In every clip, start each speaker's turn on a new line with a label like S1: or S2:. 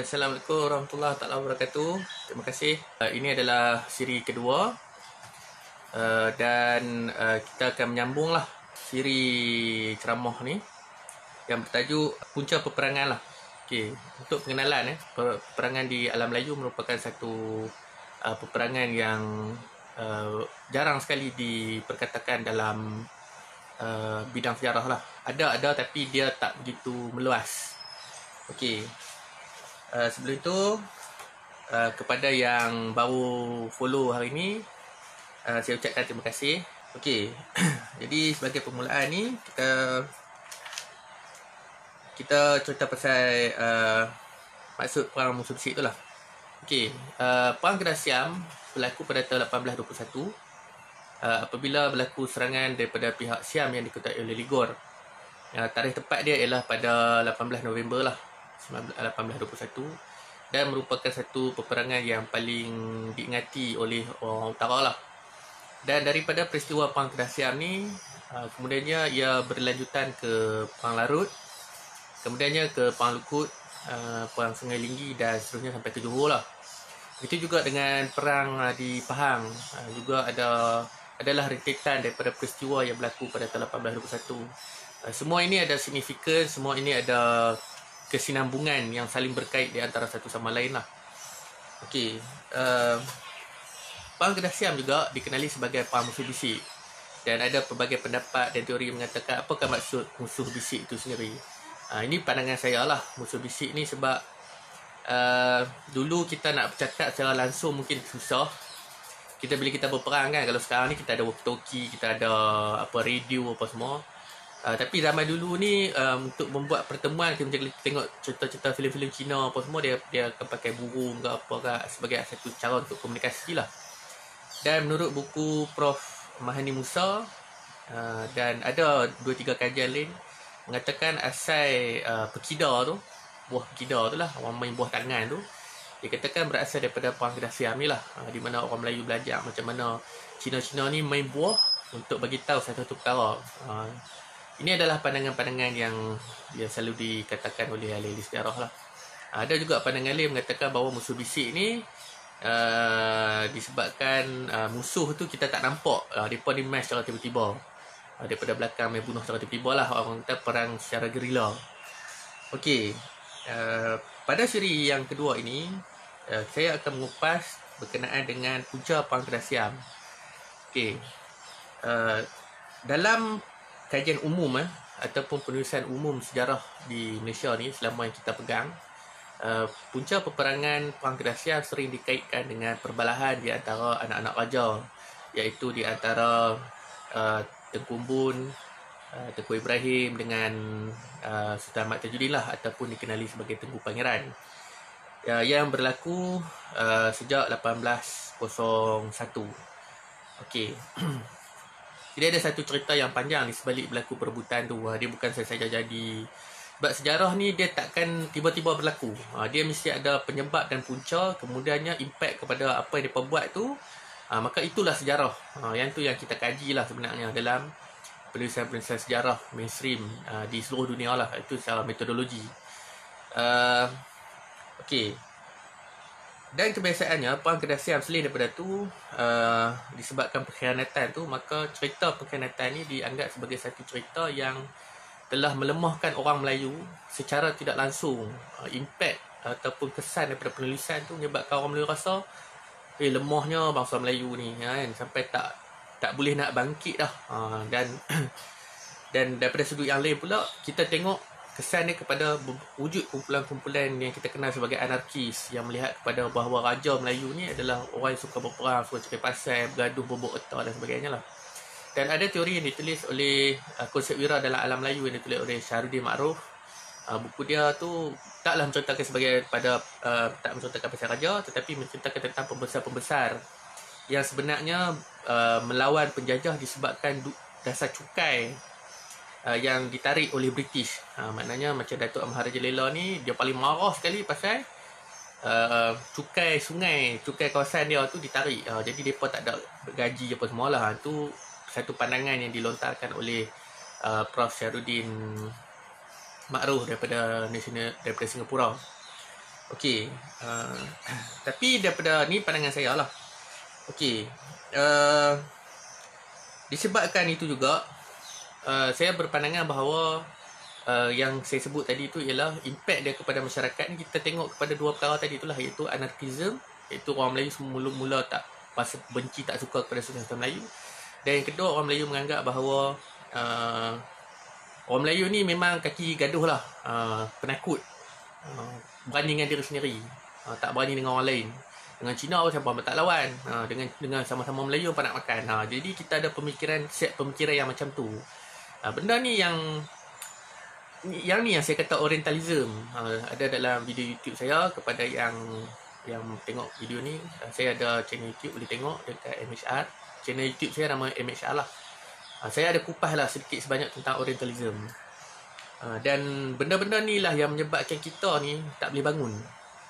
S1: Assalamualaikum warahmatullahi wabarakatuh. Terima kasih. Ini adalah siri kedua dan kita akan menyambunglah siri ceramah ni yang bertajuk punca peperangan lah. Okey, untuk pengenalan peperangan di alam Melayu merupakan satu peperangan yang jarang sekali diperkatakan dalam bidang sejarah lah. Ada tapi dia tak begitu meluas. Okey. Sebelum itu kepada yang baru follow hari ini, saya ucapkan terima kasih. Okey. Jadi sebagai permulaan ni kita cerita pasal maksud perang musuh bisik tu lah. Okey, perang Kedah Siam berlaku pada tahun 1821 apabila berlaku serangan daripada pihak Siam yang dikuasai oleh Ligor. Tarikh tepat dia ialah pada 18 November lah 1821 dan merupakan satu peperangan yang paling diingati oleh orang utara lah. Dan daripada peristiwa perang Kedah Siam ni kemudiannya ia berlanjutan ke perang Larut, kemudiannya ke perang Lukut, perang Sungai Linggi dan seterusnya sampai ke Johor lah. Itu juga dengan perang di Pahang, juga adalah rentetan daripada peristiwa yang berlaku pada tahun 1821. Semua ini ada signifikan, semua ini ada kesinambungan yang saling berkait di antara satu sama lain lah. Okey, perang Kedah Siam juga dikenali sebagai perang musuh bisik dan ada pelbagai pendapat dan teori mengatakan apakah maksud musuh bisik itu sendiri. Ini pandangan saya lah, musuh bisik ni sebab dulu kita nak bercakap secara langsung mungkin susah. Bila kita berperang kan, kalau sekarang ni kita ada walkie-talkie, kita ada radio apa semua. Tapi zaman dulu ni untuk membuat pertemuan, kita macam tengok cerita-cerita filem-filem Cina apa semua, dia akan pakai burung ke apa ke sebagai satu cara untuk komunikasi lah. Dan menurut buku Prof Mahani Musa dan ada 2-3 kajian lain mengatakan asal pekida tu, buah pekida tu lah, orang main buah tangan tu, dia katakan berasal daripada perang Kedah Siam ni lah, di mana orang Melayu belajar macam mana Cina-Cina ni main buah untuk bagi tahu satu-satu perkara. Ini adalah pandangan-pandangan yang selalu dikatakan oleh ahli sejarah lah. Ada juga pandangan lain mengatakan bahawa musuh bisik ni disebabkan musuh tu kita tak nampak, mereka ni main secara tiba-tiba, daripada belakang main bunuh secara tiba-tiba lah, orang kata perang secara gerila. Okey, pada siri yang kedua ini saya akan mengupas berkenaan dengan punca perang Kedah Siam. Okey, dalam kajian umum ataupun penulisan umum sejarah di Malaysia ni selama yang kita pegang, punca peperangan perang Kedah Siam sering dikaitkan dengan perbalahan di antara anak-anak raja, iaitu di antara Tengku Umbun, Tengku Ibrahim dengan Sultan Ahmad Tajuddin lah, ataupun dikenali sebagai Tengku Pangeran, yang berlaku sejak 1801. Okey. Jadi ada satu cerita yang panjang di sebalik berlaku perebutan tu. Dia bukan saja jadi. Sebab sejarah ni dia takkan tiba-tiba berlaku. Dia mesti ada penyebab dan punca, kemudiannya impact kepada apa yang dia buat tu. Maka itulah sejarah. Yang tu yang kita kaji lah sebenarnya dalam penulisan-penulisan sejarah mainstream di seluruh dunia lah. Itu secara metodologi. Okey. Dan kebiasaannya perang Kedah Siam selain daripada tu disebabkan pengkhianatan tu, maka cerita pengkhianatan ni dianggap sebagai satu cerita yang telah melemahkan orang Melayu secara tidak langsung. Impact ataupun kesan daripada penulisan tu menyebabkan orang Melayu rasa lemahnya bangsa Melayu ni kan, sampai tak boleh nak bangkit dah. Dan daripada sudut yang lain pula, kita tengok kesan dia kepada wujud kumpulan-kumpulan yang kita kenal sebagai anarkis, yang melihat kepada bahawa raja Melayu ni adalah orang yang suka berperang, suka cari pasal, bergaduh, berbok otak dan sebagainya lah. Dan ada teori yang ditulis oleh konsep wira dalam alam Melayu yang ditulis oleh Syahrudin Ma'ruf. Buku dia tu taklah menceritakan tak menceritakan pasal raja, tetapi menceritakan tentang pembesar-pembesar yang sebenarnya melawan penjajah disebabkan dasar cukai yang ditarik oleh British. Maknanya macam Datuk Maharaja Lela ni, dia paling marah sekali pasal cukai sungai, cukai kawasan dia tu ditarik. Jadi mereka tak ada gaji apa semualah. Itu satu pandangan yang dilontarkan oleh Prof Syahrudin Ma'ruf daripada Singapura. Okey, tapi daripada ni pandangan saya lah. Okey, uh, disebabkan itu juga, saya berpandangan bahawa yang saya sebut tadi tu ialah impact dia kepada masyarakat ni, kita tengok kepada dua perkara tadi itulah, iaitu anarkism, iaitu orang Melayu semua mula-mula tak benci, tak suka kepada Sultan Melayu. Dan yang kedua, orang Melayu menganggap bahawa orang Melayu ni memang kaki gaduh lah, penakut, berani dengan diri sendiri, tak berani dengan orang lain. Dengan Cina pun siapa tak lawan, dengan sama-sama Melayu pun nak makan. Jadi kita ada set pemikiran yang macam tu. Benda ni yang saya kata orientalism. Ada dalam video YouTube saya, kepada yang tengok video ni, saya ada channel YouTube, boleh tengok dekat MHR. Channel YouTube saya nama MHR lah. Saya ada kupas lah sedikit sebanyak tentang orientalism. Dan benda-benda ni lah yang menyebabkan kita ni tak boleh bangun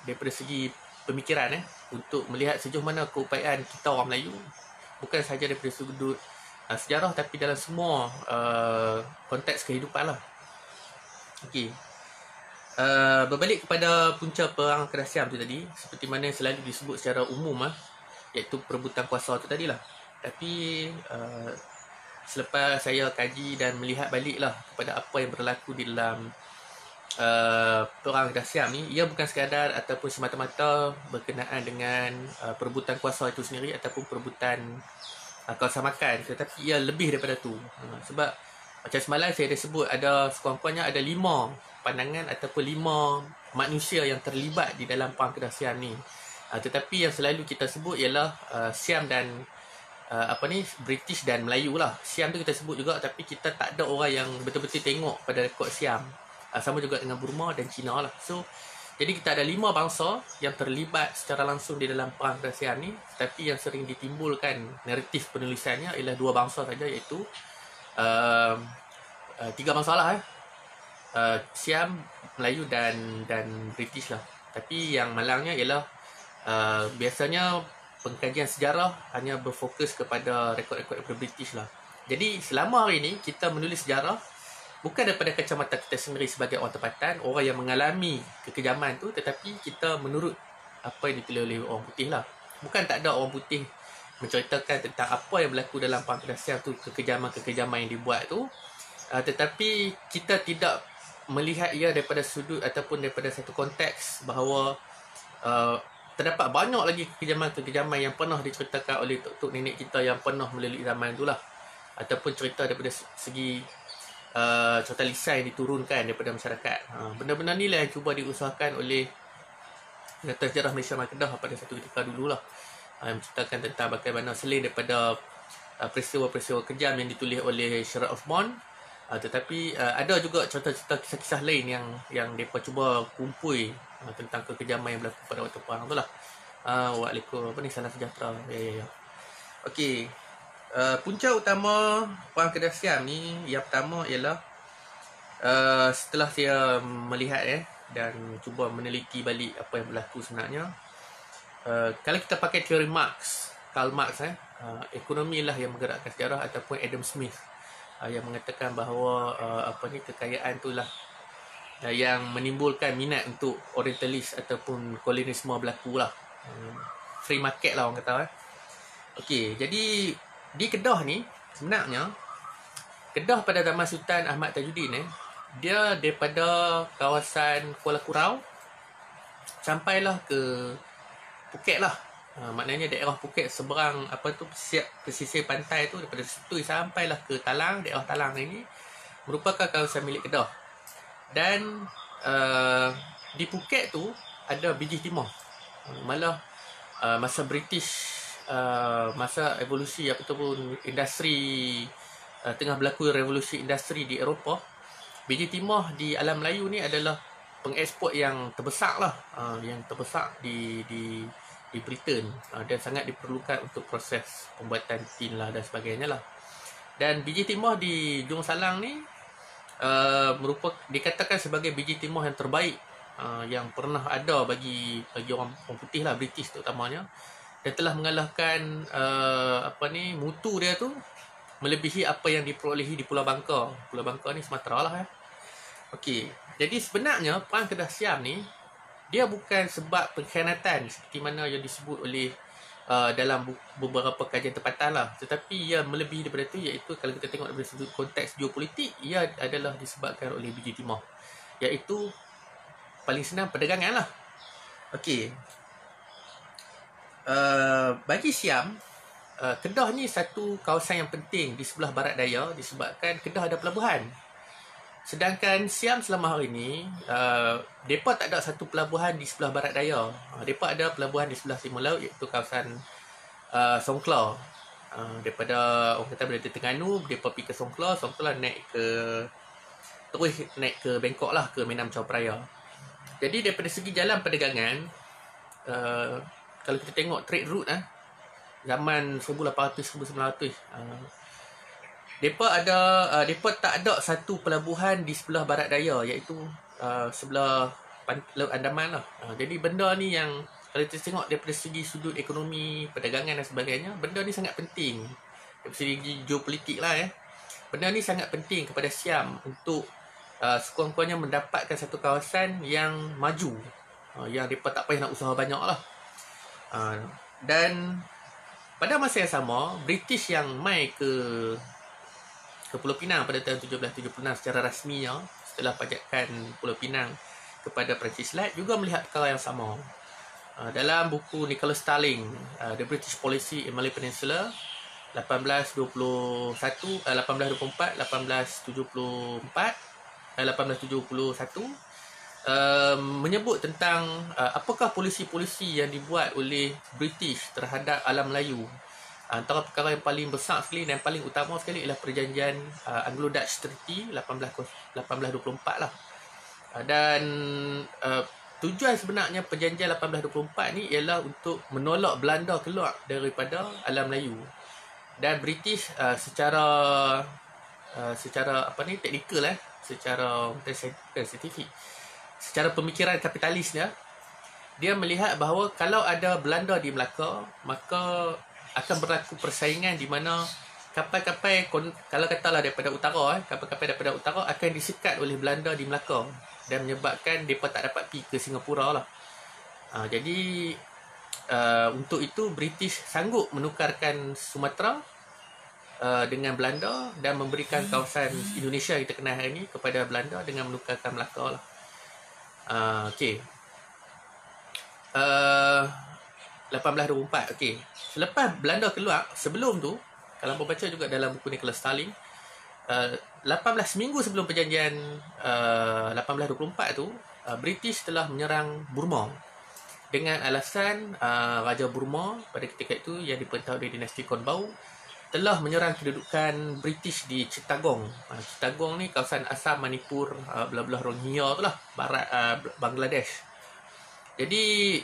S1: daripada segi pemikiran, untuk melihat sejauh mana keupayaan kita orang Melayu, bukan sahaja daripada sudut sejarah, tapi dalam semua konteks kehidupan lah. Okey, berbalik kepada punca perang Kedah Siam tu tadi, seperti mana selalu disebut secara umum iaitu perebutan kuasa tu tadilah. Tapi selepas saya kaji dan melihat balik lah kepada apa yang berlaku di dalam perang Kedah Siam ni, ia bukan sekadar ataupun semata-mata berkenaan dengan perebutan kuasa itu sendiri ataupun perebutan kawasan makan, tetapi ia lebih daripada tu. Sebab macam semalam saya dah sebut, ada sekurang-kurangnya ada 5 pandangan ataupun 5 manusia yang terlibat di dalam perang Kedah Siam ni. Tetapi yang selalu kita sebut ialah Siam dan British dan Melayu lah. Siam tu kita sebut juga, tapi kita tak ada orang yang betul-betul tengok pada rekod Siam. Sama juga dengan Burma dan Cina lah. So, jadi kita ada 5 bangsa yang terlibat secara langsung di dalam perang Kedah Siam ni. Tapi yang sering ditimbulkan naratif penulisannya ialah 2 bangsa saja, iaitu 3 bangsa lah, Siam, Melayu dan British lah. Tapi yang malangnya ialah biasanya pengkajian sejarah hanya berfokus kepada rekod-rekod daripada British lah. Jadi selama hari ni kita menulis sejarah bukan daripada kacamata kita sendiri sebagai orang tempatan, orang yang mengalami kekejaman tu, tetapi kita menurut apa yang ditulis oleh orang putih lah. Bukan tak ada orang putih menceritakan tentang apa yang berlaku dalam perang Kedah Siam tu, kekejaman yang dibuat tu, tetapi kita tidak melihat ia daripada sudut ataupun daripada satu konteks bahawa terdapat banyak lagi kekejaman yang pernah diceritakan oleh tok-tok nenek kita yang pernah melalui zaman tu lah, ataupun cerita daripada segi cerita lisan yang diturunkan daripada masyarakat. Benda-benda ni lah yang cuba diusahakan oleh Data Sejarah Malaysia dan Kedah pada satu ketika dulu lah, yang menceritakan tentang bagaimana selain daripada peristiwa-peristiwa kejam yang ditulis oleh Syarat Osman, tetapi ada juga cerita-cerita kisah-kisah lain yang mereka cuba kumpul tentang kekejaman yang berlaku pada waktu perang tu lah. Waalaikumsalam, salam sejahtera. Ya. Okey, punca utama perang Kedah Siam ni, yang pertama ialah setelah saya melihat dan cuba meneliti balik apa yang berlaku sebenarnya, kalau kita pakai teori Karl Marx, ekonomi lah yang menggerakkan sejarah, ataupun Adam Smith yang mengatakan bahawa kekayaan tu lah yang menimbulkan minat untuk orientalis ataupun kolonialisme berlaku lah. Free market lah orang kata. Okey, jadi di Kedah ni sebenarnya, Kedah pada zaman Sultan Ahmad Tajuddin dia daripada kawasan Kuala Kurau sampailah ke Phuket lah. Maknanya daerah Phuket seberang pesisir pantai tu, daripada situ sampailah ke Talang. Daerah Talang ini merupakan kawasan milik Kedah. Dan di Phuket tu ada biji timah. Malah masa British, masa evolusi ataupun industri, tengah berlaku revolusi industri di Eropah, biji timah di alam Melayu ni adalah pengeksport yang terbesar lah, yang terbesar di Britain, dan sangat diperlukan untuk proses pembuatan tin lah dan sebagainya lah. Dan biji timah di Jung Salang ni dikatakan sebagai biji timah yang terbaik yang pernah ada bagi orang putih lah, British terutamanya, dan telah mengalahkan mutu dia tu melebihi apa yang diperolehi di Pulau Bangka. Pulau Bangka ni Sumatera lah. Okey, jadi sebenarnya perang Kedah Siam ni Dia bukan sebab pengkhianatan seperti mana yang disebut oleh dalam beberapa kajian tempatan lah, tetapi ia melebihi daripada itu, iaitu kalau kita tengok dari sudut konteks geopolitik, ia adalah disebabkan oleh biji timah, iaitu paling senang perdagangan lah. Okey, bagi Siam, Kedah ni satu kawasan yang penting di sebelah barat daya disebabkan Kedah ada pelabuhan. Sedangkan Siam selama hari ni, mereka tak ada satu pelabuhan di sebelah barat daya. Mereka ada pelabuhan di sebelah timur laut, iaitu kawasan Songkhla. Daripada orang kata dari Terengganu, mereka pergi ke Songkhla, Songkhla terus naik ke Bangkok lah, ke Menam Chao Phraya. Jadi daripada segi jalan perdagangan, kalau kita tengok trade route zaman 1800-1900, Depa tak ada satu pelabuhan di sebelah barat daya, iaitu sebelah Laut Andaman lah. Jadi benda ni yang kalau kita tengok daripada segi sudut ekonomi, perdagangan dan sebagainya, benda ni sangat penting. Dari segi geopolitik lah benda ni sangat penting kepada Siam untuk sekurang-kurangnya mendapatkan satu kawasan yang maju, yang mereka tak payah nak usaha banyak lah. Dan pada masa yang sama, British yang mai ke Pulau Pinang pada tahun 1776 secara rasminya, setelah pajakan Pulau Pinang kepada Perancis Selat, juga melihat perkara yang sama. Dalam buku Nicholas Starling, The British Policy in Malay Peninsula, 1824, 1871, menyebut tentang apakah polisi-polisi yang dibuat oleh British terhadap alam Melayu. Antara perkara yang paling besar sekali dan paling utama sekali ialah perjanjian Anglo-Dutch Treaty 1824 lah. Dan tujuan sebenarnya perjanjian 1824 ni ialah untuk menolak Belanda keluar daripada alam Melayu. Dan British secara teknikal secara saintifik, secara pemikiran kapitalisnya, dia melihat bahawa kalau ada Belanda di Melaka, maka akan berlaku persaingan di mana kapal-kapal, kalau katalah daripada utara, kapal-kapal daripada utara akan disekat oleh Belanda di Melaka dan menyebabkan mereka tak dapat pergi ke Singapura lah. Jadi untuk itu British sanggup menukarkan Sumatera dengan Belanda dan memberikan kawasan Indonesia yang kita kenal hari ini kepada Belanda dengan menukarkan Melaka lah. Okey. 1824. Okey. Selepas Belanda keluar, sebelum tu, kalau anda baca juga dalam buku Nicholas Starling, 18 minggu sebelum perjanjian 1824 tu, British telah menyerang Burma dengan alasan Raja Burma pada ketika itu yang diperintah oleh dinasti Konbaw telah menyerang kedudukan British di Chittagong. Chittagong ni kawasan Assam, Manipur, belah-belah Rohingya tu lah, barat Bangladesh. Jadi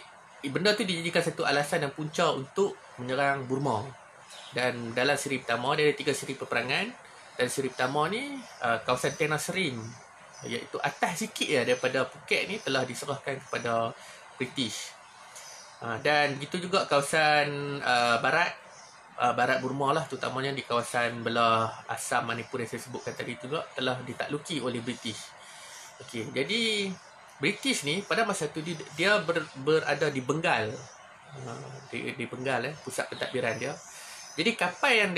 S1: benda tu dijadikan satu alasan dan punca untuk menyerang Burma. Dan dalam siri pertama, dia ada 3 siri peperangan. Dan siri pertama ni, kawasan Tengah Serim, iaitu atas sikit daripada Phuket ni, telah diserahkan kepada British. Dan begitu juga kawasan barat Burma lah, terutamanya di kawasan belah Assam, Manipur yang saya sebutkan tadi juga, telah ditakluki oleh British. Okey, jadi British ni pada masa tu dia berada di Bengal. Di Bengal pusat pentadbiran dia. Jadi kapal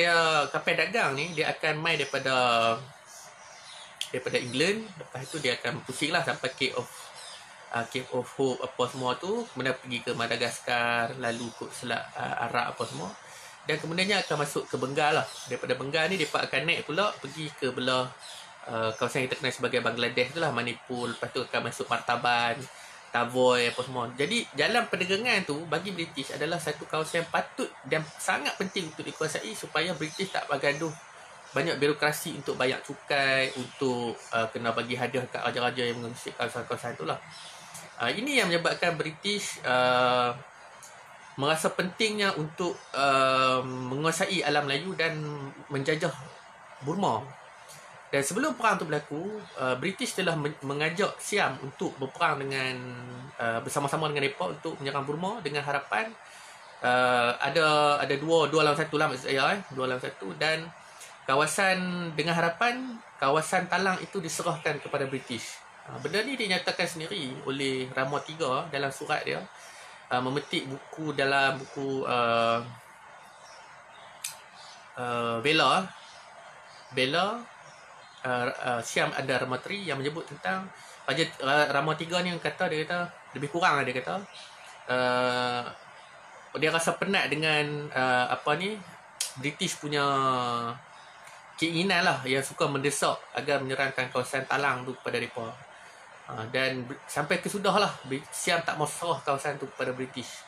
S1: dagang ni dia akan mai daripada England, lepas tu dia akan pusing lah sampai Cape of Hope apa semua tu, kemudian pergi ke Madagaskar, lalu ke Selat Arab apa semua, dan kemudiannya akan masuk ke Bengal lah. Daripada Bengal ni dia akan naik pula pergi ke belah kawasan yang kita kenal sebagai Bangladesh tu lah, Manipur, lepas tu akan masuk Martaban, Tavoy apa semua. Jadi jalan perdagangan tu bagi British adalah satu kawasan yang patut dan sangat penting untuk dikuasai supaya British tak bergaduh banyak birokrasi untuk bayar cukai, untuk kena bagi hadiah kat raja-raja yang mengusik kawasan-kawasan tu lah. Ini yang menyebabkan British merasa pentingnya untuk menguasai alam Melayu dan menjajah Burma. Dan sebelum perang itu berlaku, British telah mengajak Siam untuk berperang dengan bersama-sama dengan mereka untuk menyerang Burma dengan harapan ada dua lawan satu lah maksud saya, dua lawan satu, dan kawasan dengan harapan kawasan Talang itu diserahkan kepada British. Benda ni dinyatakan sendiri oleh Rama III dalam surat dia, memetik buku dalam buku Bella Syam Ad-Dharmatri yang menyebut tentang Raja Rama III ni, yang kata, dia kata lebih kurang dia kata dia rasa penat dengan British punya keinginan lah, yang suka mendesak agar menyerangkan kawasan Talang tu kepada mereka. Dan sampai kesudah lah Siam tak mau serah kawasan tu kepada British,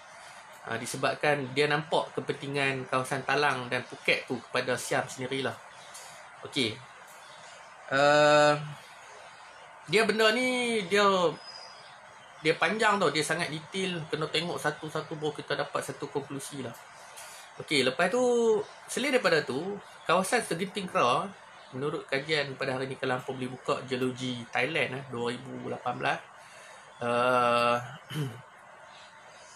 S1: disebabkan dia nampak kepentingan kawasan Talang dan Phuket tu kepada Siam sendirilah. Okey, dia benda ni dia panjang tau, dia sangat detail, kena tengok satu-satu baru kita dapat satu konklusi lah. Okey, lepas tu selain daripada tu, kawasan Segenting Kera, menurut kajian pada hari ni Kelampau boleh buka Geologi Thailand 2018,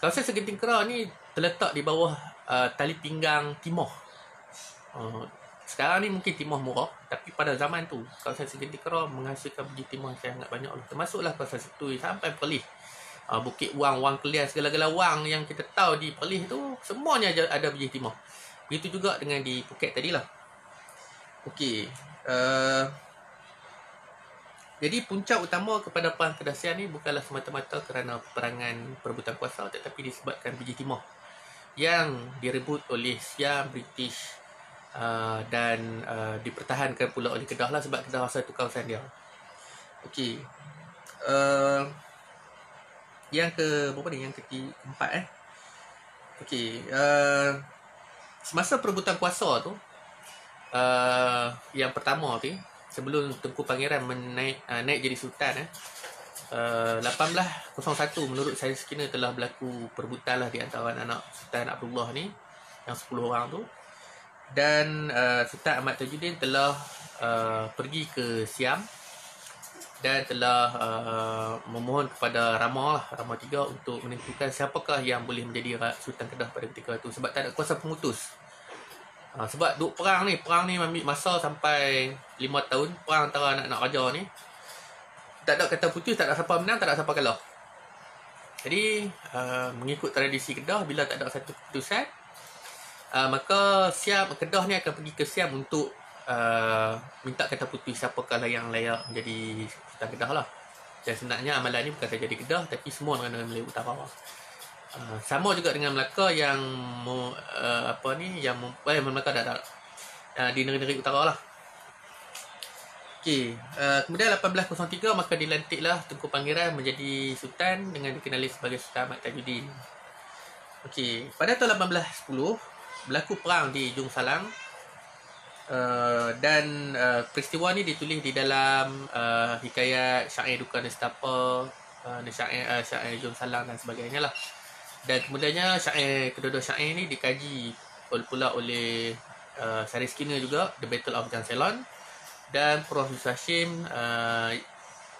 S1: kawasan Segenting Kera ni terletak di bawah tali pinggang timur. Sekarang ni mungkin timur murah, tapi pada zaman tu kawasan Segenting Kera menghasilkan biji timur yang sangat banyak lah. Termasuklah kawasan Setui sampai Perlis, Bukit Wang, Wang Kelian, segala-gala wang yang kita tahu di Perlis tu semuanya ada biji timur. Begitu juga dengan di Phuket tadilah. Okey, jadi puncak utama kepada perang kedahsian ni bukanlah semata-mata kerana peperangan perebutan kuasa, tetapi disebabkan biji timur yang direbut oleh Siam, British, dan dipertahankan pula oleh Kedah lah, sebab Kedah satu kawasan dia. Okey, yang ke berapa ni? Yang keempat Okey, semasa perebutan kuasa tu, yang pertama tu, sebelum Tengku Pangeran naik jadi sultan, 1801 menurut sains kina telah berlaku perebutan lah di antara anak Sultan Abdullah ni, yang 10 orang tu. Dan Sultan Ahmad Tajuddin telah pergi ke Siam dan telah memohon kepada Rama III untuk menentukan siapakah yang boleh menjadi Sultan Kedah pada ketika itu, sebab tak ada kuasa pemutus. Sebab perang ni ambil masa sampai 5 tahun, perang antara anak-anak raja ni. Tak ada kata putus, tak ada siapa menang, tak ada siapa kalah. Jadi mengikut tradisi Kedah, bila tak ada satu keputusan, maka Kedah ni akan pergi ke Siam untuk minta kata putus siapakah yang layak menjadi Sultan Kedah lah. Dan sebenarnya amalan ni bukan saja di Kedah, tapi semua dengan Melayu Utara. Sama juga dengan Melaka yang Melaka tak di negeri-negeri utara lah. Okey, kemudian 1803 maka dilantiklah Tengku Pangeran menjadi sultan dengan dikenali sebagai Sultan Ahmad Tajuddin. Okey, pada tahun 1810 berlaku perang di Jung Salang, dan peristiwa ni ditulis di dalam hikayat Syair Duka Nestapa, Syair Jung Salang dan sebagainya lah. Dan kemudiannya kedua-dua syair ni dikaji pula oleh Saris Kina juga, The Battle of Jan Ceylon, dan Prof. Yusuf Hashim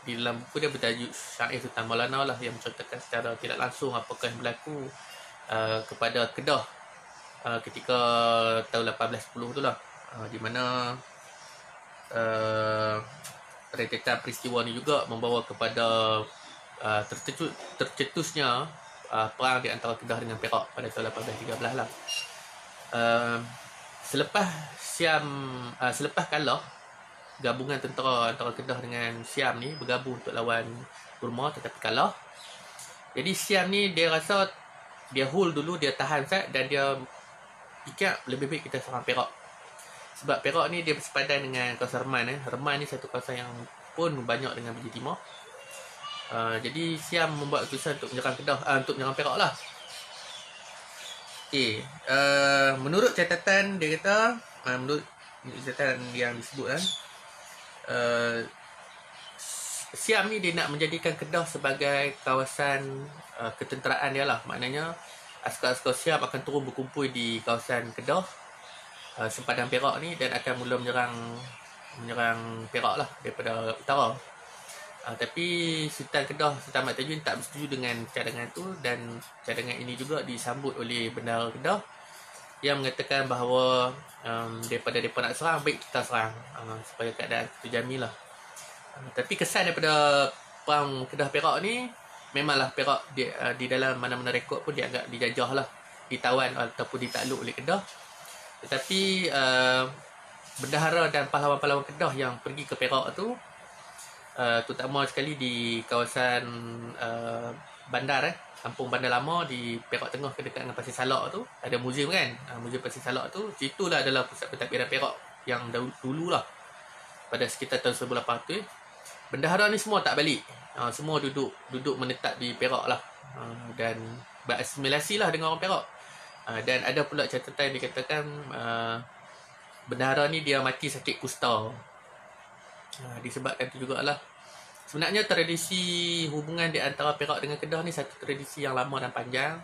S1: di dalam buku dia bertajuk Syair Sultan Maulana lah, yang menceritakan secara tidak langsung apakah yang berlaku kepada Kedah ketika tahun 1810 tu lah, di mana rentetan peristiwa ni juga membawa kepada tercetusnya perang di antara Kedah dengan Perak pada tahun 1813 lah. Selepas kalah, gabungan tentera antara Kedah dengan Siam ni bergabung untuk lawan Burma, tetapi kalah. Jadi Siam ni dia rasa dia hold dulu, dia tahan dan dia fikir lebih baik kita serang Perak. Sebab Perak ni dia bersepadan dengan kawasan Reman. Reman ni satu kawasan yang pun banyak dengan biji timur. Jadi Siam membuat keputusan untuk menyerang Kedah, untuk menyerang Perak lah. Okey, menurut catatan dia kata, menurut catatan yang disebut Siam ni dia nak menjadikan Kedah sebagai kawasan ketenteraan dia lah. Maknanya askar-askar Siam akan turun berkumpul di kawasan Kedah, sempadan Perak ni, dan akan mula menyerang Perak lah daripada utara. Tapi Sultan Kedah, Sultan Ahmad Tajuddin tak bersetuju dengan cadangan tu, dan cadangan ini juga disambut oleh Bendahara Kedah yang mengatakan bahawa daripada mereka nak serang, baik kita serang supaya keadaan terjamin lah. Tapi kesan daripada perang Kedah Perak ni memanglah Perak di dalam mana-mana rekod pun dianggap dijajah lah, ditawan ataupun ditakluk oleh Kedah. Tetapi bendahara dan pahlawan-pahlawan Kedah yang pergi ke Perak tu, terutama sekali di kawasan bandar, kampung bandar lama di Perak Tengah dekat dengan Pasir Salak tu, ada muzium kan, muzium Pasir Salak tu, situlah adalah pusat pentadbiran Perak yang dulu lah, pada sekitar tahun 1800. Bendahara ni semua tak balik, semua duduk menetap di Perak lah, dan berasimilasi lah dengan orang Perak. Dan ada pula catatan yang dikatakan bendahara ni dia mati sakit kusta. Disebabkan tu jugalah. Sebenarnya tradisi hubungan di antara Perak dengan Kedah ni satu tradisi yang lama dan panjang,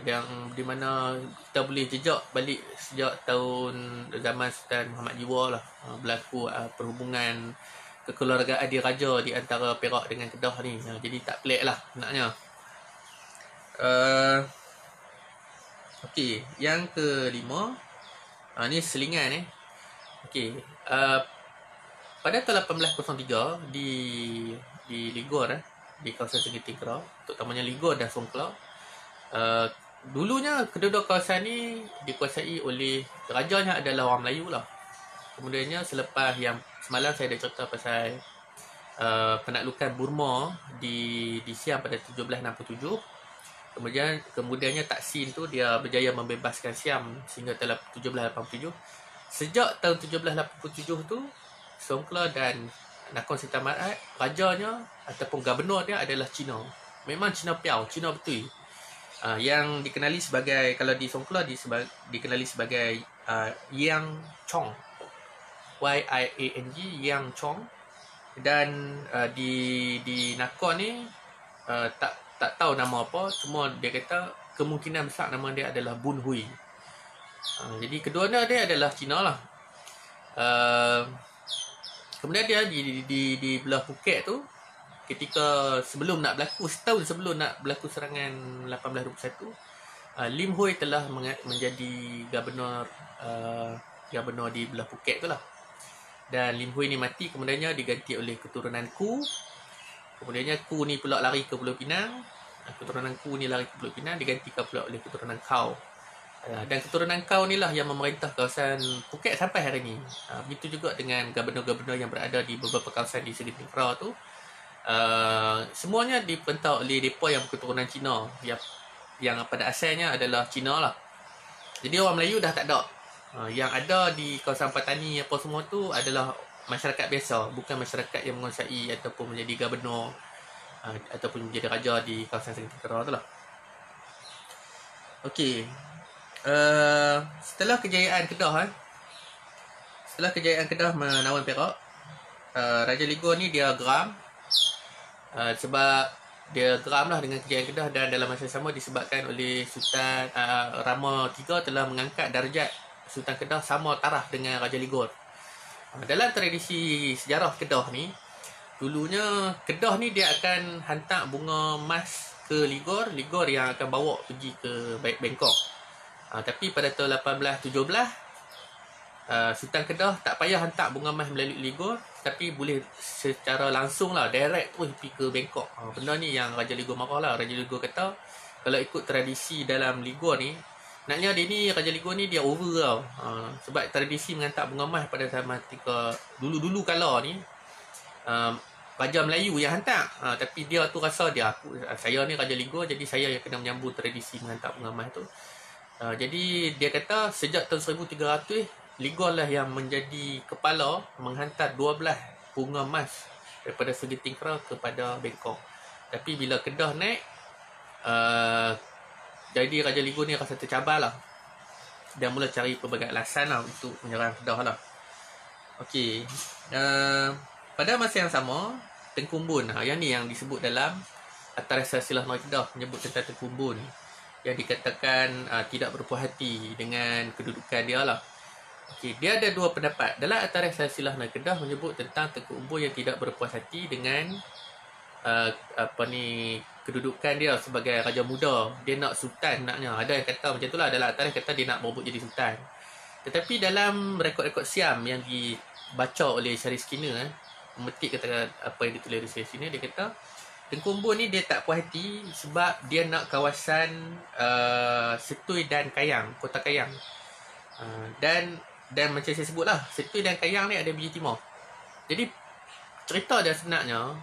S1: yang di mana kita boleh jejak balik sejak tahun zaman Sultan Muhammad Jiwa lah, berlaku perhubungan kekeluargaan diraja di antara Perak dengan Kedah ni. Jadi tak pelik lah sebenarnya. Okey, yang kelima, ni selingan Okey, pada tahun 1803 di Ligor, di kawasan Sungai Tingkara, terutamanya Ligor dan Songkla, dulunya kedua kawasan ni dikuasai oleh rajanya adalah orang Melayu lah. Kemudiannya selepas yang semalam saya ada cerita pasal penaklukan Burma di Siam pada 1767, kemudiannya Taksin tu dia berjaya membebaskan Siam sehingga tahun 1787. Sejak tahun 1787 tu, Songkla dan Nakhon Sitamarat, rajanya ataupun gubernur dia adalah Cina. Memang Cina Piao, Cina betul. Yang dikenali sebagai, kalau di Songkla dikenali sebagai Yang Chong, Y-I-A-N-G, Yang Chong. Dan di Nakhon ni tak tahu nama apa, cuma dia kata kemungkinan besar nama dia adalah Bun Hui. Jadi keduanya dia adalah Cina lah. Kemudian dia di belah Phuket tu, ketika sebelum nak berlaku, setahun sebelum nak berlaku serangan 1821, Lim Hui telah menjadi gubernur di belah Phuket tu lah. Dan Lim Hui ni mati, kemudiannya diganti oleh keturunan Ku. Kemudiannya Ku ni pula lari ke Pulau Pinang. Keturunan Ku ni lari ke Pulau Pinang, digantikan pula oleh keturunan Kau. Dan keturunan Kau ni lah yang memerintah kawasan Phuket sampai hari ni. Begitu juga dengan gubernur-gubernur yang berada di beberapa kawasan di Sungai Tingkara tu. Semuanya diperintah oleh mereka yang keturunan Cina, yang pada asalnya adalah Cina lah. Jadi orang Melayu dah tak ada. Yang ada di kawasan Patani apa semua tu adalah masyarakat biasa, bukan masyarakat yang menguasai ataupun menjadi gubernur ataupun menjadi raja di kawasan Sungai Tingkara tu lah. Okey. Setelah kejayaan Kedah menawan Perak, Raja Ligor ni dia geram, sebab dia geram lah dengan kejayaan Kedah, dan dalam masa sama disebabkan oleh Sultan Rama III telah mengangkat darjat Sultan Kedah sama taraf dengan Raja Ligor. Dalam tradisi sejarah Kedah ni, dulunya Kedah ni dia akan hantar bunga emas ke Ligor yang akan bawa pergi ke Bangkok. Tapi pada tahun 1817, Sultan Kedah tak payah hantar bunga emas melalui Ligor, tapi boleh secara langsung lah, direct terus pergi ke Bangkok. Benda ni yang Raja Ligor marah lah. Raja Ligor kata, kalau ikut tradisi dalam Ligor ni, naknya dia ni, Raja Ligor ni dia over tau. Sebab tradisi menghantar bunga emas pada zaman ketika dulu-dulu kala ni, Raja Melayu yang hantar. Tapi dia tu rasa saya ni Raja Ligor, jadi saya yang kena menyambut tradisi menghantar bunga emas tu. Jadi dia kata sejak tahun 1300, Ligor lah yang menjadi kepala menghantar 12 bunga emas daripada Sungai Tingkara kepada Bangkok. Tapi bila Kedah naik, jadi Raja Ligor ni rasa tercabar lah. Dia mula cari pelbagai alasan lah untuk menyerang Kedah lah. Okey. Pada masa yang sama, Tengku Umbun, yang ni yang disebut dalam Atas Silsilah Melayu Kedah, menyebut tentang Tengku Umbun yang dikatakan tidak berpuas hati dengan kedudukan dia lah. Okay, dia ada dua pendapat. Dalam Atas Silsilah Melayu Kedah menyebut tentang Tengku Umbun yang tidak berpuas hati dengan kedudukan dia sebagai raja muda. Dia nak sultan naknya. Ada yang kata macam itulah. Dalam Atas kata dia nak berebut jadi sultan. Tetapi dalam rekod-rekod Siam yang dibaca oleh Syarif Skinner, memetik kata apa yang ditulis di sini. Dia kata Tengku Umbun ni dia tak puas hati sebab dia nak kawasan Setui dan Kayang, Kota Kayang. Dan macam saya sebut lah, Setui dan Kayang ni ada biji timah. Jadi cerita dia sebenarnya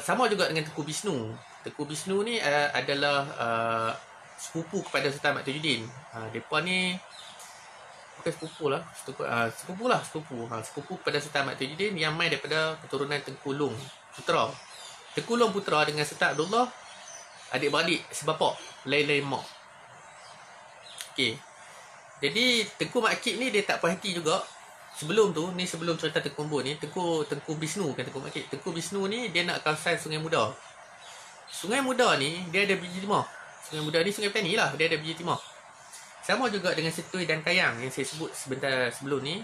S1: sama juga dengan Tengku Bisnu. Tengku Bisnu ni adalah sepupu kepada Sultan Ahmad Tajuddin. Mereka ni bukan sepupu kepada Sultan Ahmad Tajuddin yang main daripada keturunan Tengku Long Putra. Tengku Long Putra dengan Sultan Abdullah adik-beradik sebapak, lain-lain mak. Okey. Jadi Tengku Makkit ni dia tak puas hati juga. Sebelum tu, ni sebelum cerita Tengku Umbun ni, Tengku Bisnu kan Tengku Makkit. Tengku Bisnu ni dia nak kawasan Sungai Muda. Sungai Muda ni dia ada biji timah. Sungai Muda ni Sungai Petani lah, dia ada biji timah. Sama juga dengan Setui dan Kayang yang saya sebut sebentar sebelum ni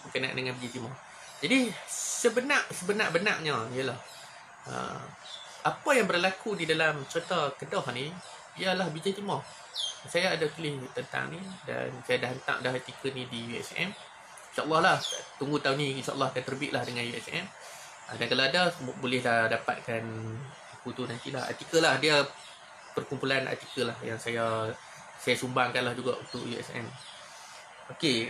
S1: berkenaan dengan biji timah. Jadi sebenar-benarnya ialah apa yang berlaku di dalam cerita Kedah ni ialah biji timah. Saya ada tulis tentang ni dan saya dah hantar dah artikel ni di USM. InsyaAllah lah, tunggu tahun ni insyaAllah akan terbitlah dengan USM. Dan kalau ada, bolehlah dapatkan buku tu nantilah. Artikel lah, dia perkumpulan artikel lah yang saya sumbangkan lah juga untuk USM. Okey,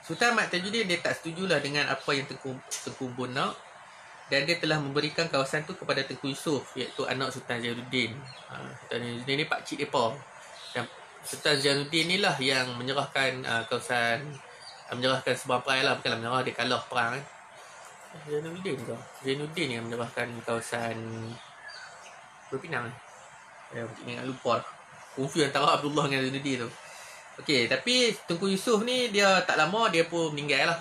S1: Sultan Ahmad Tajuddin dia tak setujulah dengan apa yang Tengku Umbun nak, dan dia telah memberikan kawasan tu kepada Tengku Yusof, iaitu anak Sultan Zainuddin. Sultan Zainuddin ni pakcik mereka. Dan Sultan Zainuddin ni lah yang menyerahkan kawasan, menyerahkan sebuah perang lah, bukanlah menyerah, dia kalah perang kan. Zainuddin yang menyerahkan kawasan Berpinang ni. Ingat lupa lah. Confuse antara Abdullah dengan Zainuddin tu. Okey, tapi Tengku Yusof ni dia tak lama dia pun meninggal lah.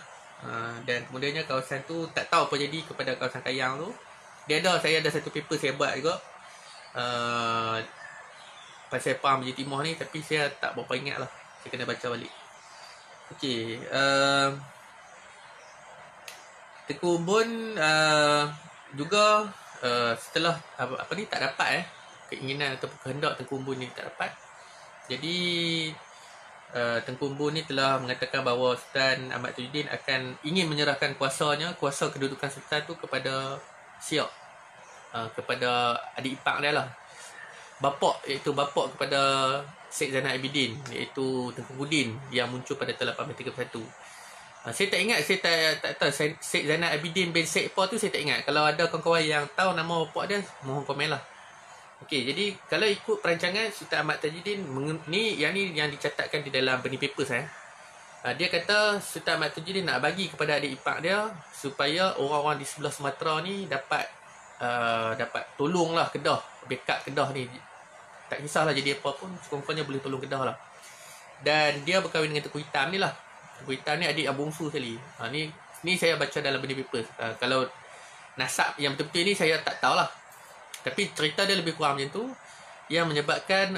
S1: Dan kemudiannya kawasan tu tak tahu apa jadi kepada kawasan Kayang tu. Saya ada satu paper saya buat juga pasal perang biji timah ni, tapi saya tak berapa ingat lah. Saya kena baca balik. Okey, Tengku Umbun juga setelah apa ni tak dapat keinginan ataupun kehendak Tengku Umbun ni tak dapat. Jadi Tengku Umbun ni telah mengatakan bahawa Sultan Ahmad Tajuddin akan ingin menyerahkan kuasa kedudukan sultan tu kepada Siak, kepada adik ipar dia lah, iaitu bapak kepada Syed Zainal Abidin, iaitu Tengku Udin yang muncul pada tahun 1831. Saya tak ingat, saya tak tahu Syed Zainal Abidin bin Syed apa tu, saya tak ingat. Kalau ada kawan-kawan yang tahu nama bapak dia, mohon komen lah. Okey, jadi kalau ikut perancangan Sultan Ahmad Tajuddin ni yang dicatatkan di dalam benih papers dia kata Sultan Ahmad Tajuddin nak bagi kepada adik ipar dia supaya orang-orang di sebelah Sumatera ni dapat tolonglah Kedah, backup Kedah ni. Tak kisahlah jadi apa pun, sekurang-kurangnya boleh tolong Kedah lah. Dan dia berkahwin dengan Tengku Hitam ni lah. Tengku Hitam ni adik abang bungsu sekali. Ni saya baca dalam benih papers. Kalau nasab yang betul-betul ni saya tak tahulah. Tapi cerita dia lebih kurang macam tu, yang menyebabkan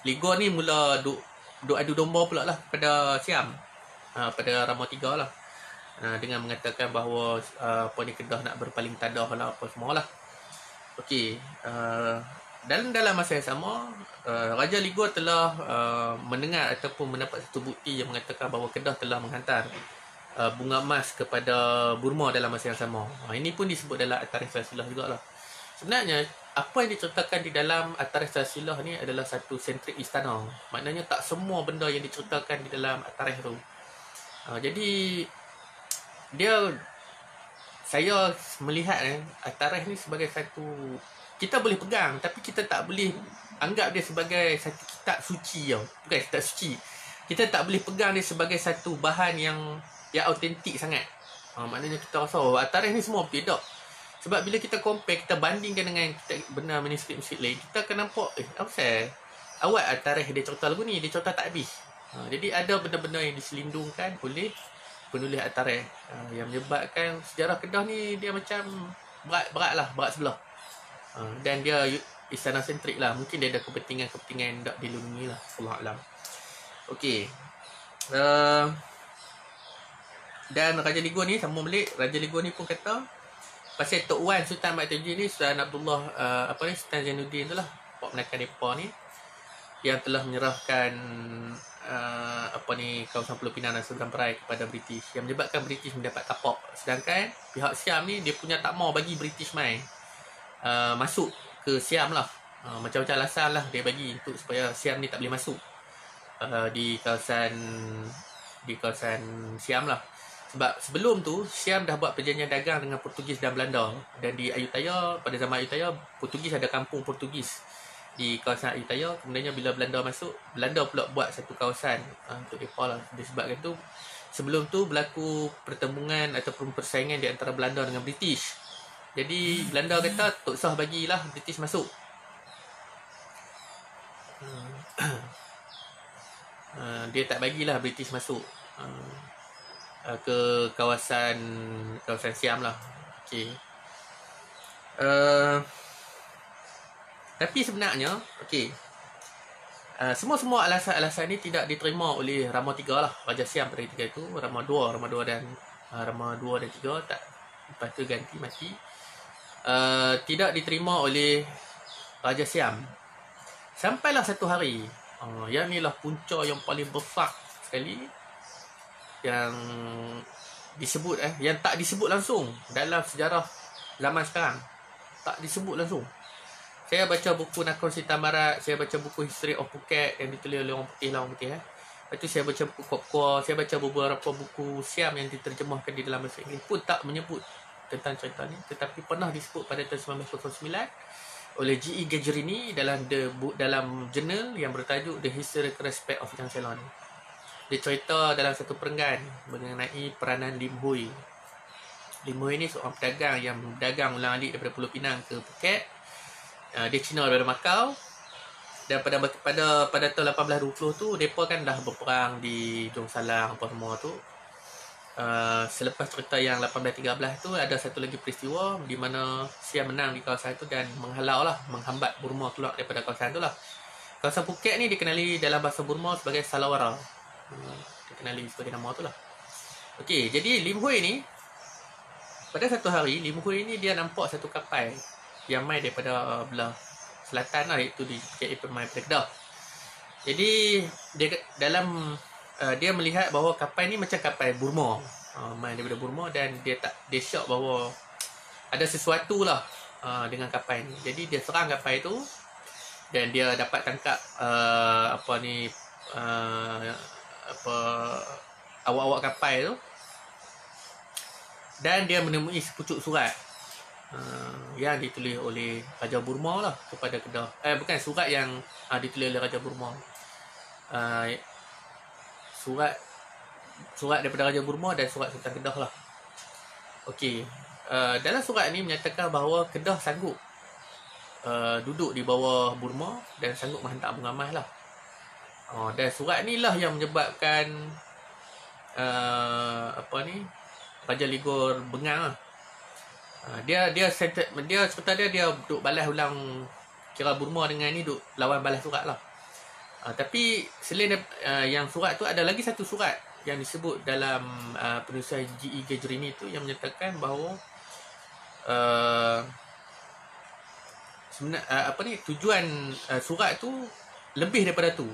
S1: Ligor ni mula duk adu domba pula lah pada Siam, pada Rama III lah, dengan mengatakan bahawa Kedah nak berpaling tadah lah apa semua lah. Okey, dalam masa yang sama, Raja Ligor telah mendengar ataupun mendapat satu bukti yang mengatakan bahawa Kedah telah menghantar bunga emas kepada Burma dalam masa yang sama. Ini pun disebut dalam At-Tarikh Silsilah jugalah. Sebenarnya apa yang diceritakan di dalam At-Tarikh Silsilah ni adalah satu sentrik istana. Maknanya tak semua benda yang diceritakan di dalam At-Tarikh tu. Jadi saya melihat At-Tarikh ni sebagai satu, kita boleh pegang tapi kita tak boleh anggap dia sebagai satu kitab suci tau. Bukan kitab suci. Kita tak boleh pegang dia sebagai satu bahan yang autentik sangat. Maknanya kita rasa At-Tarikh ni semua betul. Sebab bila kita compare, kita bandingkan dengan benar manuskrip lain, kita akan nampak apa pasal awal At-Tarikh dia cerita lagu ni, dia cerita tak habis. Jadi ada benda-benda yang diselindungkan oleh penulis At-Tarikh yang menyebabkan sejarah Kedah ni dia macam berat sebelah. Dan dia istana sentrik lah. Mungkin dia ada kepentingan yang tak dilindungi lah. Allahualam. Okey. Dan Raja Ligor ni sambung balik. Raja Ligor ni pun kata pasal Tok Wan Sultan Ahmad Tajuddin ni, Sultan Abdullah Sultan Zainuddin tu lah, Pak Menakan Depa ni, yang telah menyerahkan kawasan Pulau Pinang dan Seberang Perai kepada British, yang menyebabkan British mendapat tapak. Sedangkan pihak Siam ni dia punya tak mau bagi British main masuk ke Siam lah. Macam-macam alasan lah dia bagi untuk supaya Siam ni tak boleh masuk di kawasan Siam lah. Sebab sebelum tu Siam dah buat perjanjian dagang dengan Portugis dan Belanda, dan di Ayutthaya, pada zaman Ayutthaya, Portugis ada kampung Portugis di kawasan Ayutthaya. Kemudiannya bila Belanda masuk, Belanda pula buat satu kawasan untuk mereka lah. Disebabkan tu sebelum tu berlaku pertembungan ataupun persaingan di antara Belanda dengan British. Jadi Belanda kata tak usah bagilah British masuk. Dia tak bagilah British masuk ke kawasan Siam lah. Okey. Tapi sebenarnya semua alasan-alasan ni tidak diterima oleh Rama III lah, Raja Siam pada ketika itu. Rama II dan 3 tak, lepas tu ganti mati. Tidak diterima oleh Raja Siam. Sampailah satu hari, yang ni lah punca yang paling besar sekali yang disebut yang tak disebut langsung dalam sejarah zaman sekarang. Tak disebut langsung. Saya baca buku Nakhon Sitam Barat, saya baca buku History of Phuket yang ditulis oleh orang putih. Lepas tu saya baca buku Kopkor, saya baca beberapa buku Siam yang diterjemahkan di dalam bahasa Inggeris pun tak menyebut tentang cerita ni. Tetapi pernah disebut pada tahun 1909 oleh G.E. Gagerini dalam jurnal yang bertajuk The Historical Aspect of Young Ceylon. Dia cerita dalam satu perenggan mengenai peranan Lim Hui. Lim Hui ni seorang pedagang yang berdagang ulang-alik daripada Pulau Pinang ke Phuket. Dia Cina daripada Macau. Dan pada tahun 1820 tu, mereka kan dah berperang di Jong Salang apa semua tu. Selepas cerita yang 1813 tu, ada satu lagi peristiwa di mana Siam menang di kawasan itu dan menghambat Burma keluar daripada kawasan tu lah. Kawasan Phuket ni dikenali dalam bahasa Burma sebagai Salawara. Dikenali sebagai nama tu lah. Okey, jadi Lim Hui ni, pada satu hari Lim Hui ni dia nampak satu kapal yang mai daripada belah selatan lah, iaitu di mai pada Kedah. Jadi dia melihat bahawa kapal ni macam kapal Burma, mai daripada Burma, dan dia shock bahawa ada sesuatu lah dengan kapal ni. Jadi dia serang kapal tu dan dia dapat tangkap awak-awak kapal tu, dan dia menemui sepucuk surat yang ditulis oleh Raja Burma lah kepada Kedah. Bukan surat yang ditulis oleh Raja Burma. Surat daripada Raja Burma dan surat Sultan Kedah lah. Okey. Dalam surat ni menyatakan bahawa Kedah sanggup duduk di bawah Burma dan sanggup menghantar bunga emas lah. Dan surat ni lah yang menyebabkan Raja Ligor bengang lah. Dia cerita dia duk balas ulang, kira Burma dengan ni duk lawan balas surat lah. Tapi selain yang surat tu, ada lagi satu surat yang disebut dalam penulisan G.E. Gagerini tu yang menyatakan bahawa tujuan surat tu lebih daripada tu.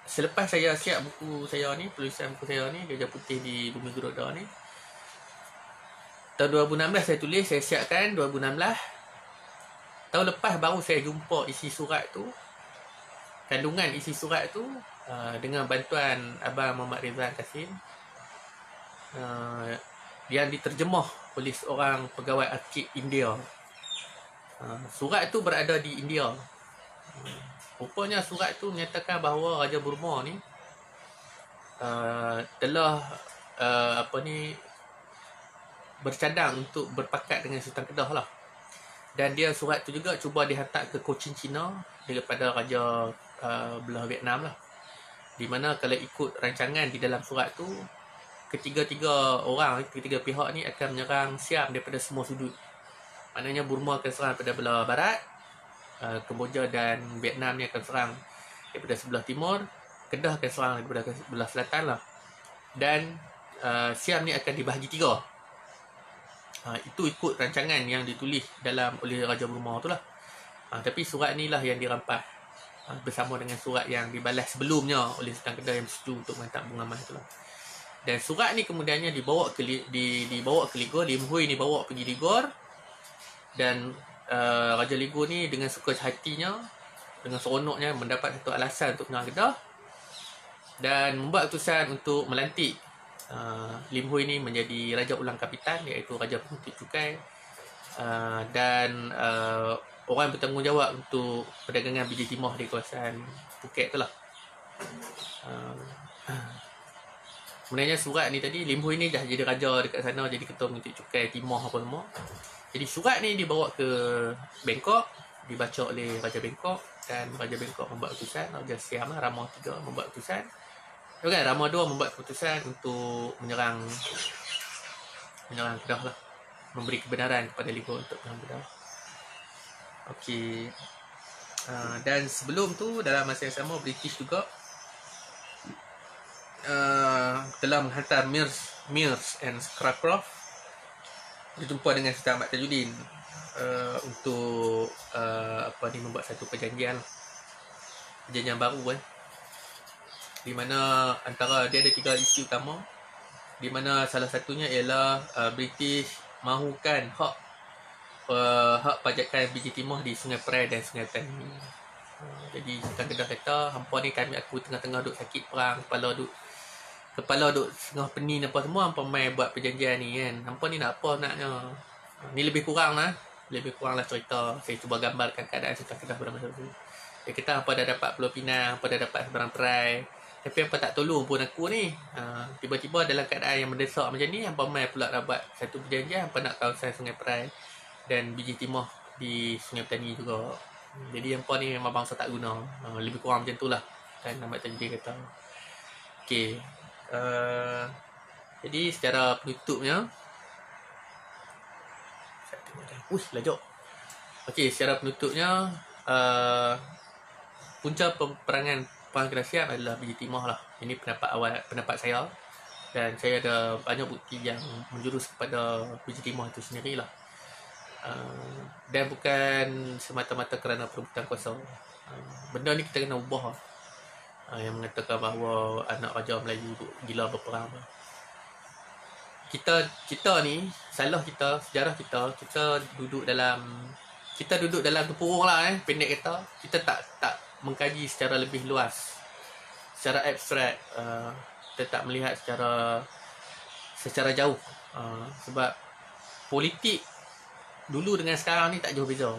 S1: Selepas saya siap buku saya ni, tulisan buku saya ni, Gajah Putih di Bumi Geroda ni, tahun 2016 saya tulis, saya siapkan 2016. Tahun lepas baru saya jumpa isi surat tu, kandungan isi surat tu, dengan bantuan Abang Muhammad Rizal Kasim, yang diterjemah oleh seorang pegawai arkib India. Surat tu berada di India. Rupanya surat tu menyatakan bahawa Raja Burma ni telah bercadang untuk berpakat dengan Sultan Kedah lah. Dan dia surat tu juga cuba dihantar ke Cochin, China daripada Raja belah Vietnam lah. Di mana kalau ikut rancangan di dalam surat tu, ketiga pihak ni akan menyerang Siam daripada semua sudut. Maknanya Burma akan serang daripada belah barat, Kemboja dan Vietnam ni akan serang daripada sebelah timur, Kedah akan serang daripada belah selatan lah. Dan Siam ni akan dibahagi 3. Itu ikut rancangan yang ditulis oleh Raja Burma tu lah. Tapi surat ni lah yang dirampas bersama dengan surat yang dibalas sebelumnya oleh Sultan Kedah yang bersetuju untuk menghantar bunga emas itulah. Dan surat ni kemudiannya dibawa ke Ligor. Lim Hui ni bawa pergi Ligor, dan Raja Ligor ni dengan suka hatinya, dengan seronoknya mendapat satu alasan untuk menyerang Kedah dan membuat keputusan untuk melantik Lim Hui ni menjadi Raja Ulang Kapitan, iaitu Raja Pengutik Cukai, dan orang bertanggungjawab untuk perdagangan biji timah di kawasan Phuket tu lah. Sebenarnya surat ni tadi, Lim Hui ni dah jadi raja dekat sana, jadi ketua pengutik cukai timah apa semua. Jadi surat ni dibawa ke Bangkok, dibaca oleh Raja Bangkok, dan Raja Bangkok membuat keputusan. Raja Siam lah, Rama 3 membuat keputusan. Okay, Rama 2 membuat keputusan untuk menyerang Kedah lah, memberi kebenaran kepada Ligor untuk menyerang Kedah. Okey. Dan sebelum tu, dalam masa yang sama, British juga telah menghantar Mears and Scarborough berjumpa dengan Sultan Ahmad Tajuddin untuk membuat satu perjanjian baru di mana antara dia ada 3 isu utama, di mana salah satunya ialah British mahukan hak pajakan biji timah di Sungai Perai dan Sungai Petani. Jadi Sultan Kedah kata, hampa ni aku tengah-tengah duk sakit perang, kepala duk setengah pening apa semua, hampa mai buat perjanjian ni kan. Hampa ni nak apa naknya? Ni lebih kurang lah cerita. Saya cuba gambarkan keadaan Sultan Kedah pada masa tu. Dia kata hampa dah dapat Pulau Pinang, hampa dah dapat seberang Perai, tapi hampa tak tolong pun aku ni. Tiba-tiba dalam keadaan yang mendesak macam ni, hampa mai pula dapat satu perjanjian, hampa nak kawasan Sungai Perai dan biji timah di Sungai Petani juga. Jadi hampa ni memang bangsa tak guna. Lebih kurang macam tu lah, kan Ahmad Tajuddin kata. Okey. Jadi secara penutupnya, lajak. Okey, secara penutupnya, punca peperangan Perang Kedah Siam adalah biji timah lah. Ini pendapat saya, dan saya ada banyak bukti yang menjurus kepada biji timah itu sendiri lah. Dan bukan semata-mata kerana perebutan kuasa. Benda ni kita kena ubah. Yang mengatakan bahawa anak Raja Melayu gila berperang. Kita ni, salah kita, sejarah kita duduk dalam tempurung lah pendek kata. Kita tak mengkaji secara lebih luas, secara abstrak. Kita tak melihat secara jauh. Sebab politik dulu dengan sekarang ni tak jauh beza.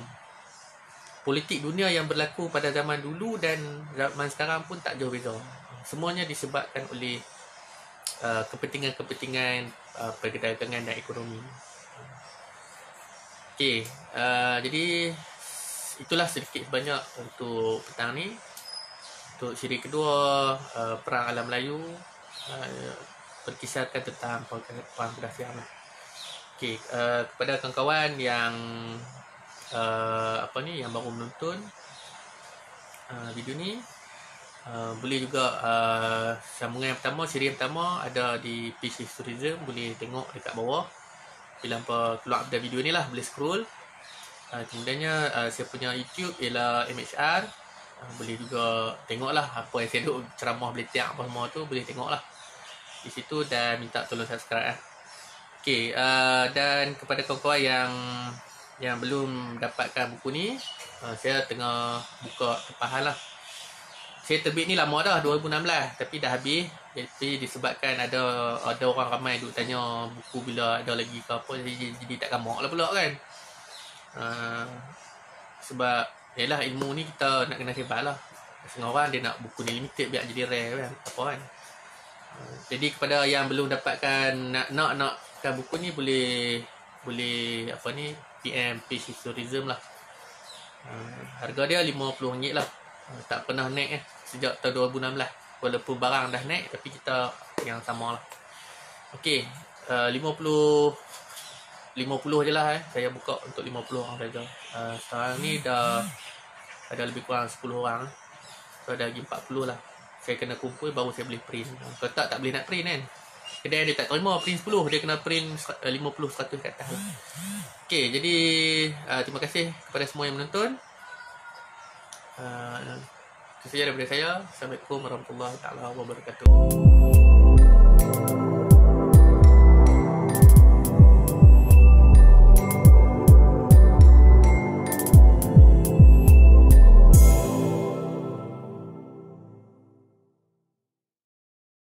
S1: Politik dunia yang berlaku pada zaman dulu dan zaman sekarang pun tak jauh beza. Semuanya disebabkan oleh kepentingan-kepentingan perdagangan dan ekonomi. Okey, jadi itulah sedikit sebanyak untuk petang ni. Untuk siri kedua, Perang Alam Melayu, berkisarkan tentang Perang Kedah Siam. Okey, kepada kawan-kawan yang yang baru menonton video ni, boleh juga sambungan yang pertama, siri yang pertama ada di PC Tourism, boleh tengok dekat bawah. Bila hampa keluar pada video ni lah, boleh scroll. Kemudiannya saya punya YouTube ialah MHR. Boleh juga tengok lah apa yang saya duk ceramah beletak apa semua tu, boleh tengok lah di situ, dan minta tolong subscribe lah. Okey, dan kepada kawan-kawan yang belum dapatkan buku ni, saya tengah buka tempahan lah. Saya terbit ni lama dah, 2016, tapi dah habis. Jadi disebabkan ada orang ramai duk tanya buku bila ada lagi ke apa, jadi tak gamak lah pula kan. Sebab yalah, ilmu ni kita nak kena sebar lah. Setengah orang dia nak buku ni limited biar jadi rare kan, apa kan. Jadi kepada yang belum dapatkan nakkan buku ni, boleh PM PC Tourism lah. Harga dia RM50 lah. Tak pernah naik sejak tahun 2016. Walaupun barang dah naik, tapi kita yang sama lah. Okey, 50 je lah saya buka untuk 50 orang saja. Sekarang ni dah ada lebih kurang 10 orang. So ada lagi 40 lah. Saya kena kumpul baru saya boleh print. Kalau tak boleh nak print kan. Kedai dia tak terima print 10, dia kena print 50-100 kat atas lah. Okey, jadi terima kasih kepada semua yang menonton. Itu saja daripada saya. Assalamualaikum warahmatullahi taala wabarakatuh.